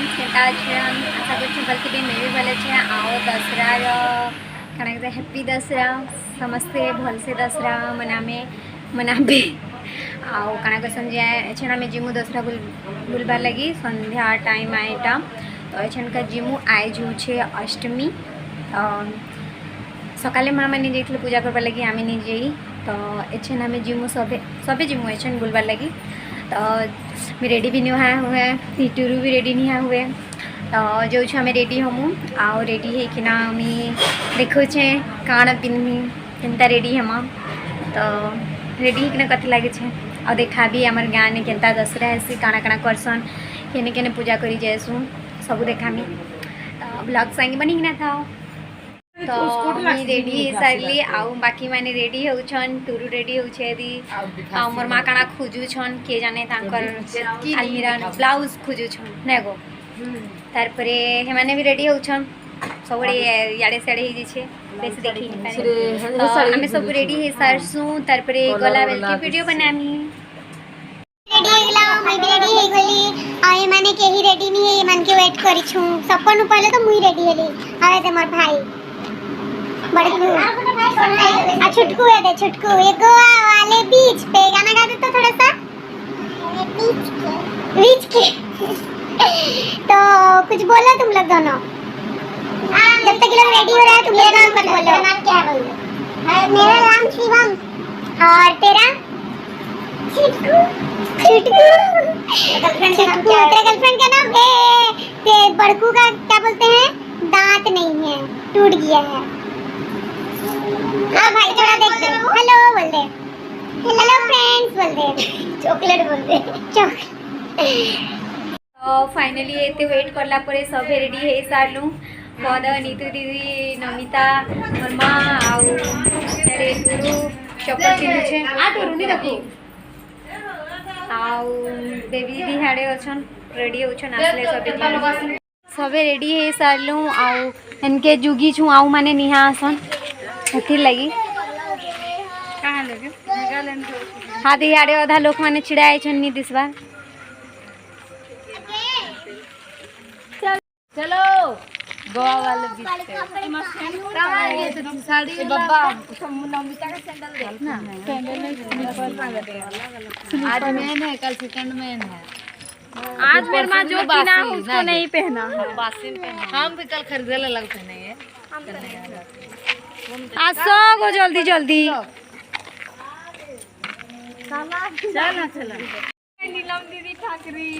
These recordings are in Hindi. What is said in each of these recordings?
केता अच्छे आशा कर बल्कि भी मैं भी भले अच्छे आओ दसरा कण हैप्पी दसरा समस्ते भलसे दसरा मनाबे आउ कण कहसन एछन आम जिमु दसरा बुलबार लगी संध्या टाइम आएटा तो एछन का जिमु आए छे अष्टमी सकाले माँ मैंने जाइए पूजा करवार लगी आम नहीं जाई तो एछन आम जिमु सबे जिमु एछन बुलबार लगी तो मैं रेडी भी नहीं हुए टूरू भी रेडी नहीं हुए तो जो आम रेडी हमू आउ रेडी होना देखुचे काण पिन्ही केनता रेडी हमा तो रेडी होना कथी लगे और देखा भी आम गाँव में केनता दसरा हेसी काଣା काଣା करसन केने केने पूजा करी जाएसु सब देखामी तो ब्लॉग संगे बनी था तो मैं रेडी हो सारी आउ बाकी मैंने रेडी होछन टूरू रेडी होछे दी मोर माँ काଣା खोजुछन के जाने तांकर अलमीरा ब्लाउज खोजुछन नेगो तार परे हेमाने भी रेडी होछन सब याडे साडे ही जे बेस देखि तो हमें सब रेडी हे सारसु तार परे गला बेल के वीडियो बनामी रेडी हो गला मैं भी रेडी हो गली आ ये माने के ही रेडी नहीं है ये मन के वेट करी छु सबन पहले तो मुई रेडी हेली आवे ते मोर भाई बड़कू आ छुटकू है दे छुटकू ये गोवा वाले बीच पे गाना गा दे तो थोड़ा सा बीच के तो कुछ बोलो तुम लोग दोनों जब तक ये लोग रेडी हो रहा है तुम ये नाम मत बोलो नाम क्या है बोलो मेरा नाम शिवम और तेरा छुटकू छुटकू तेरे गर्लफ्रेंड का नाम है ते बड़कू का क्या बोलते हैं दांत नहीं है टूट गया है हाँ भाई थोड़ा देख दे हेलो बोल दे हेलो फ्रेंड्स बोल दे चॉकलेट बोल दे चॉकलेट तो फाइनली एते वेट करला परे सब रेडी हे सारलु पद नीतू दीदी नमिता मोर माँ आउ तेरे टूरू चप्पल पिन्हु छे आ टूरू नी देखो आउ बेबी दीदी हाड़े अछन रेडी होछन आसले सबे रेडी हे सारलु आउ इनके जुगी छु आउ माने निहा आसन उठी लगी कहाँ लगे हाँ दिहाड़े अधा लोक माने छिड़ाए छन नी दिसबा चलो गोवा वाले बीच पे साड़ी बब्बा नमिता का सैंडल देखना आज मैन है कल सेकंड मैन है आज मेरे माँ जो पहना उसको नहीं पहना हम भी कल खरीदे लग पहनेंगे आज सो जल्दी जल्दी चला चला नीलम दीदी ठाकरी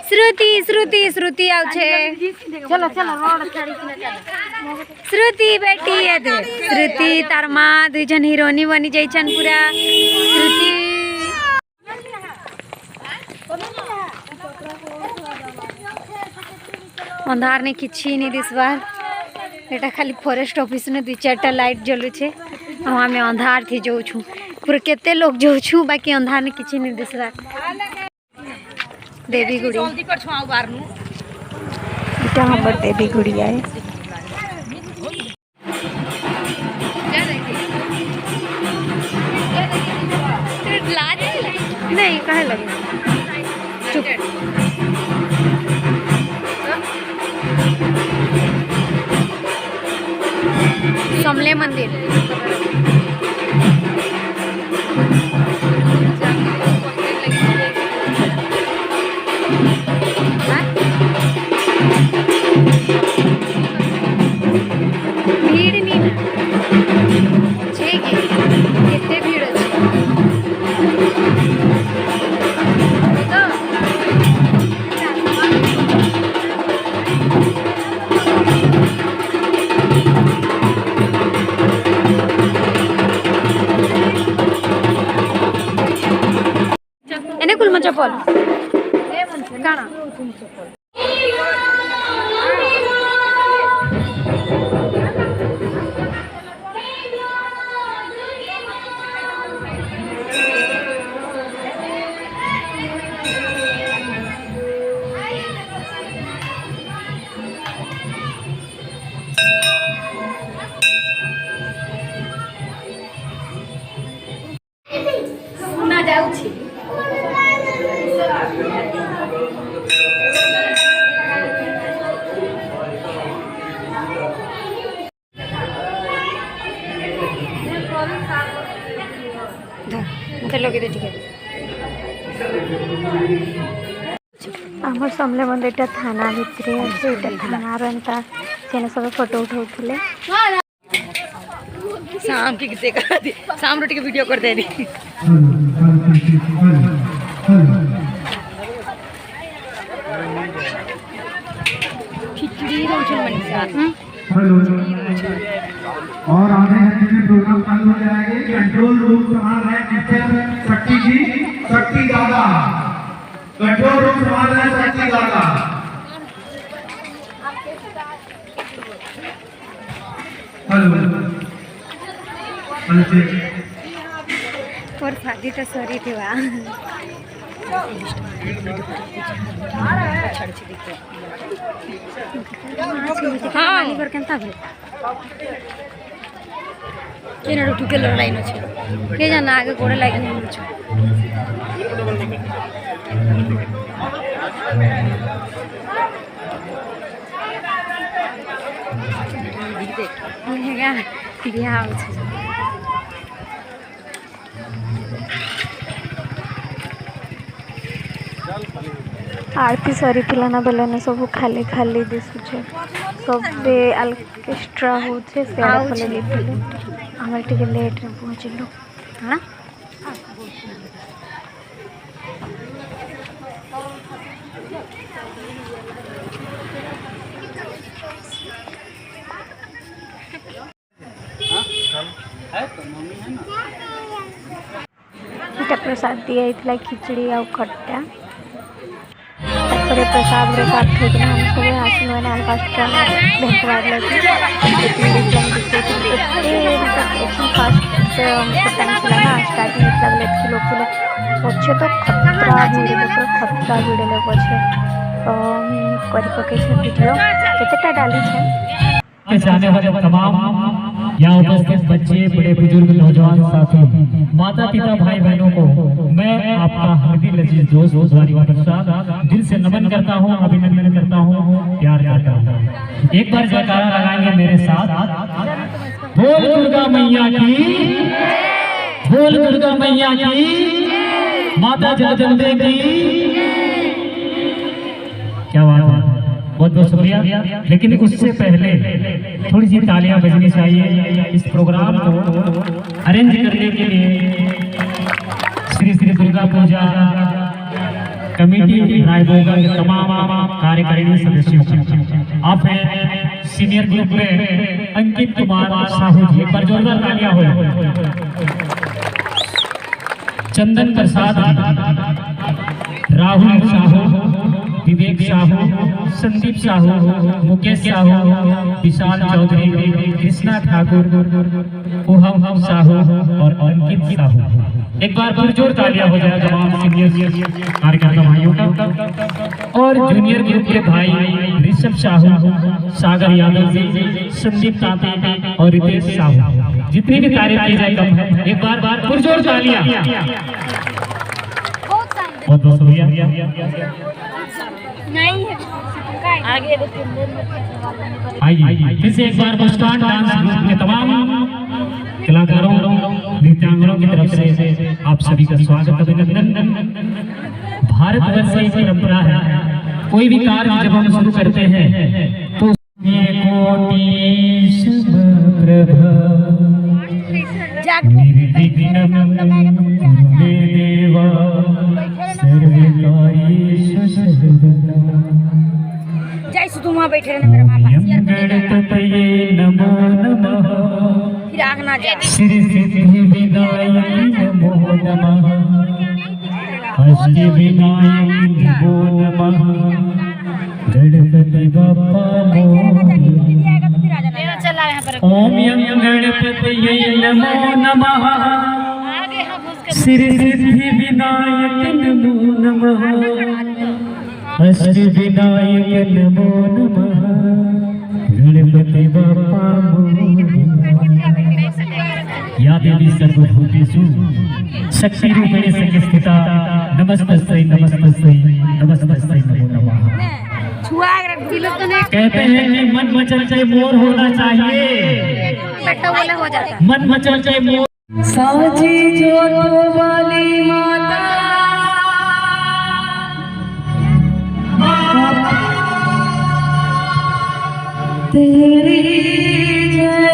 श्रुति श्रुति श्रुति आउ छे चलो चलो रोड साड़ी किने चलो श्रुति बेटी है दे श्रुति तार माँ दुई जन हीरोनी बनी जाइछन पूरा श्रुति अंधार ने किछि नहीं दिसबार एटा खाली फॉरेस्ट ऑफिस ने 2-4टा लाइट जलु छे हमें अंधार थी जो छु पूरा केते लोग जो छु बाकी अंधार ने किछि नहीं दिसबार देवी गुड़ी जल्दी कर छुआ बार नु इटा हमर देवी गुड़िया है नहीं कहे लगे चुप समले मंदिर भीड़ नहीं छे कितने भीड़ अच्छे एने कुल चप्पल काना सुना जाउछि चलो कि ठीक है आमर समले बंद एटा थाना भितरे अछि एटा थाना रंता सेने सब फोटो उठाउथिले शाम की किसे कर दी शाम रोटी की वीडियो कर दे दी खिचड़ी रोशन मनीषा और आधे घंटे में प्रोग्राम चालू हो जाएंगे। कंट्रोल रूम संभाल रहे हैं मिस्टर शक्ति जी, शक्ति दादा कंट्रोल रूम संभाल रहे हैं शक्ति दादा। हेलो और शादी तो सॉरी थी वाह हाँ पर केनता भेल केना टुके लाइन छै के जाना आगे गोड़े लागे नहीं छ हेगा बियाह छै आरती सरी ना बेलने सब खाली खाली दिशुचे सब ऑर्केस्ट्रा होचे सेरा फले लेथिले हमर टिके लेट रे पहुंचलो हां प्रसाद दिया इतला खिचड़ी और खट्टा प्रसाद प्रसाद ठोकना हम सब आसन वाला ऑर्केस्ट्रा भेंटवाड़ लगे फास्ट टाइम चला स्टार्टिंग लगले किलो पछे तो खतरा भिड़े पछे तो कर पके वीडियो केतेटा डाली छे जाने वाले तमाम यहाँ उपस्थित बच्चे बड़े बुजुर्ग नौजवान साथी माता पिता भाई बहनों को मैं आपका हार्दिक लजीज दोस्त द्वारिका प्रसाद दिल से नमन करता हूँ, अभिनंदन करता हूँ, प्यार करता हूँ। एक बार जयकारा लगाएंगे मेरे साथ। बोल दुर्गा मैया की, बोल दुर्गा मैया की, माता जगदम्बे की। क्या बात है, बहुत बहुत शुक्रिया। लेकिन उससे पहले थोड़ी सी तालियां बजनी चाहिए इस प्रोग्राम को अरेंज करने के लिए। श्री श्री दुर्गा पूजा कमेटी रायबोगा के तमाम कार्यकारिणी सदस्यों, आप हैं सीनियर ग्रुप में अंकित कुमार साहू जी, पर जोरदार तालियां हो। चंदन प्रसाद, राहुल साहू, विवेक साहू, संदीप साहू, मुकेश साहू, विशाल चौधरी, कृष्णा ठाकुर, उहम साहू और अंकित साहू। एक बार पुरजोर तालियां हो जाए तमाम सीनियर कार्यकर्ता भाइयों का। और जूनियर ग्रुप के भाई ऋषभ साहू, सागर यादव जी, संदीप तांते और रितेश साहू। जितनी भी तारीफ की जाए कम है। एक बार पुरजोर तालियां। बहुत बहुत शुक्रिया। नहीं है आगे आइए फिर से एक बार मुस्कान डांस ग्रुप के तमाम कलाकारों नृत्यांगनों की तरफ से आप सभी का स्वागत, अभिनंदन। भारतवर्ष की परंपरा है, कोई भी कार्य जब हम शुरू करते हैं तो तुम वहाँ बैठे रहना मेरा माँ पास नमो नमः, फिर आग ना जा। श्री सिद्धि विनायक नमो नमः, अष्ट विनायक नमो नमः, गणपति बप्पा ओम यम गणपतये नमो नमः, श्री सिद्धि विनायक नमो नमः, अष्ट विनायक नमो नमः, गणपति बप्पा या देवी सर्वभूतेषु शक्ति रूपेण संस्थिता नमस्तस्यै नमस्तस्यै नमस्तस्यै नमो नमः। कहते हैं कि मन मचल चाहे मोर होना चाहिए, बैठा बोला हो जाता। मन मचल चाहे मोर साची जोतो वाली माता तेरी जय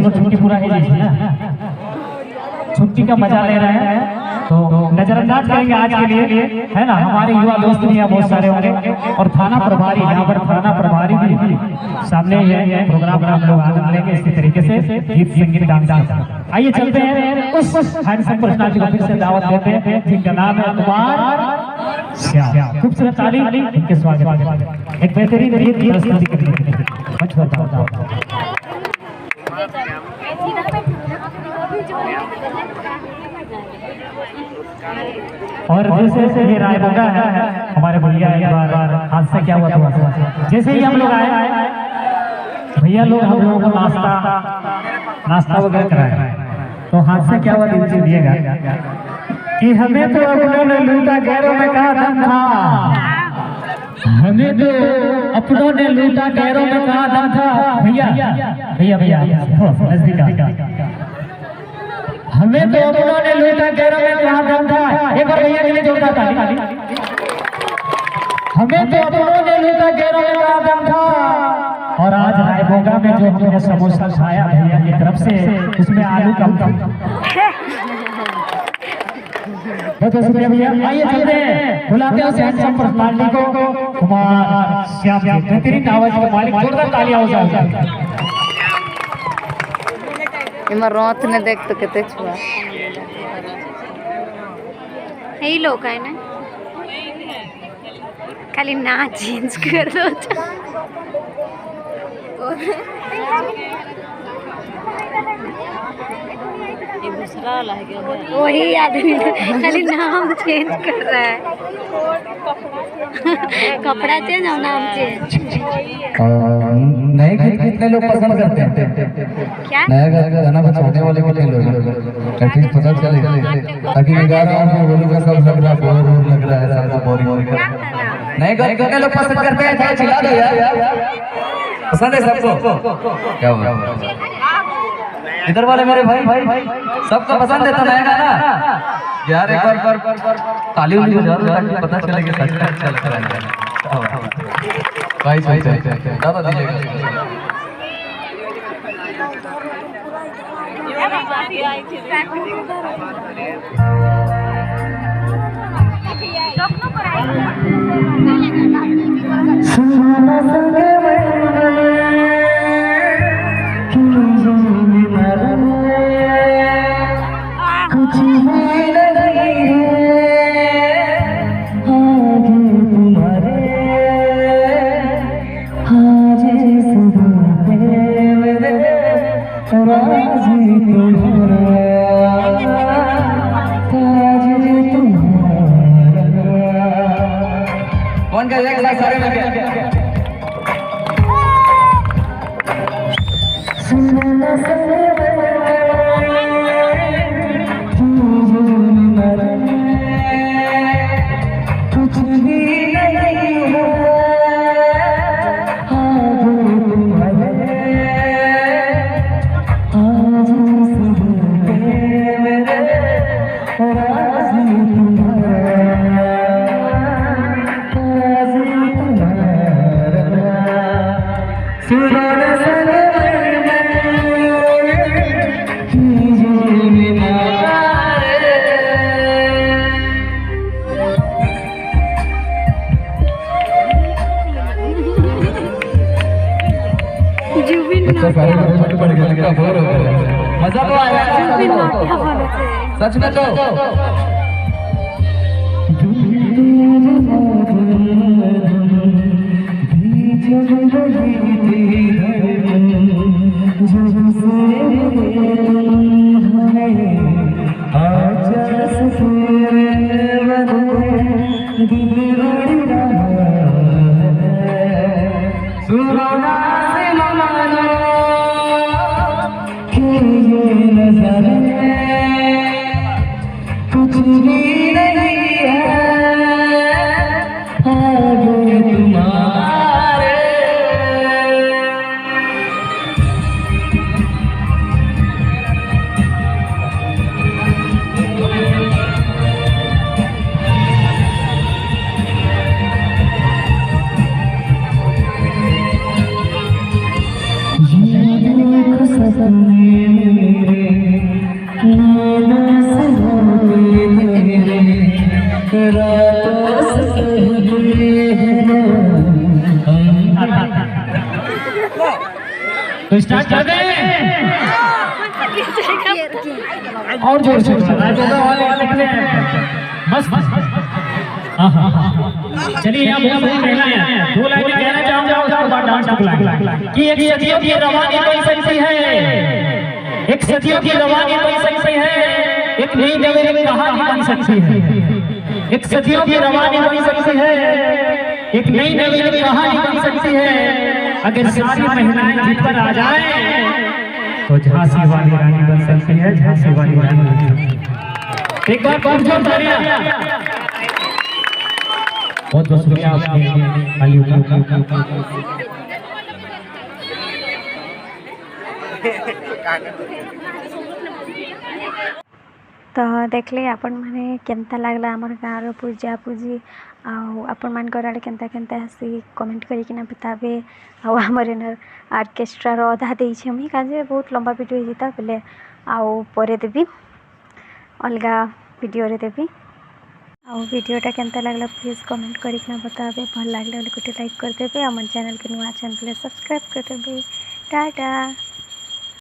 छुट्टी पूरा है ना, छुट्टी का मजा ले रहे हैं तो नजरअंदाज करेंगे आज के लिए, है ना। हमारे युवा दोस्त भी यहाँ बहुत सारे होंगे और थाना प्रभारी, यहाँ पर थाना प्रभारी भी सामने ये प्रोग्राम हम लोग आनंद लेंगे इसी तरीके से, गीत संगीत डांस। आइए चलते हैं उस हैंडसम पर्सनालिटी को फिर से दावत देते हैं जिनका नाम है कुमार श्याम। खूबसूरत ताली इनके स्वागत, एक बेहतरीन गीत की प्रस्तुति करेंगे। और जैसे ये रायबंगा है हमारे भैया, एक बार हादसा क्या हुआ था, जैसे ही हम लोग आए भैया लोग हम लोगों को नाश्ता वगैरह कराए, तो हादसा क्या हुआ दिल दिएगा कि हमें तो अपनों ने लूटा गैरों में कहा दम था, हमें तो अपनों ने लूटा गैरों में कहा दम था। भैया भैया नजदीक, हमें तो अपनों ने लूटा गैरों में कहा दम था। एक बार भैया के लिए जोरदार ताली। हमें तो अपनों ने लूटा गैरों में कहा दम था, और आज रायबोगा में जो हमने समोसा खाया भैया की तरफ से, उसमें आलू कम था। बहुत शुक्रिया भैया। आइए चलते हैं, बुलाते हैं हैंडसम पर्सनालिटी को, कुमार श्याम जी, बेहतरीन आवाज के मालिक, जोरदार तालियां हो जाए। इमर रात ने देख तो कितने छुआ यही लोग है ना, खाली ना चेंज कर दो। वही आदमी खाली नाम चेंज कर रहा है, कपड़ा चेंज और नाम चेंज। नए गीत कितने लोग पसंद करते हैं? क्या नया गाना बजाने वाले कितने लोग एटलीस्ट पसंद चले, ताकि मैं गा रहा हूँ बोलूँगा सब लग रहा है बोर लग रहा है, सब बोरिंग। नए गाने कितने लोग पसंद करते हैं? थोड़ा चिल्ला दो यार, पसंद है सबको? क्या हुआ इधर वाले मेरे भाई सबको पसंद है तो नया गाना यार, एक बार ताली उली बजा दो ताकि पता चले कि सच में अच्छा लग रहा है भाई। ज़्यादा दीजिएगा। कौन का सारे में कुछ भी नहीं है तो सारे छोटे पड़ गए लगता बोर हो गए मजा तो आया सच में तो कुछ भी नहीं है आगे तुम्हारे तो स्टार्ट कर दें और जोर से बस चलिए यहाँ बहुत कहना है 2 लाइनें कहना चाहूंगा उसके बाद डांस को कि एक सदियों की रवानी बन सकती है एक सदियों की रवानी बन सकती है एक नई नवेली कहानी बन सकती है एक सदियों की रवानी बन सकती है एक नई नवेली कहानी बन सकती है अगर सारी महिलाएं जिस पर आ जाएं तो झांसी वाली रानी बन सकती है झांसी वाली रानी बन सकती है एक बार बहुत जोर तालियां बहुत बहुत शुक्रिया आपके आलियों का तो देखले आपण माने केनता लागला हमर गाँव पूजा पूजी आपण मानकर आड़े केनता केनता हसी कमेंट करके ना बताबे आमर एनर आर्केस्ट्रार अधा देछे मुई काजे बहुत लंबा वीडियो होता बेले आउ परे देबी अलगा वीडियो रे देबी आउ वीडियोटा केनता लागला प्लीज कमेंट करके ना बताबे भल लागले गोटे लाइक कर देबे हमर चैनल के नुआ चैनल सब्सक्राइब कर देबे टाटा।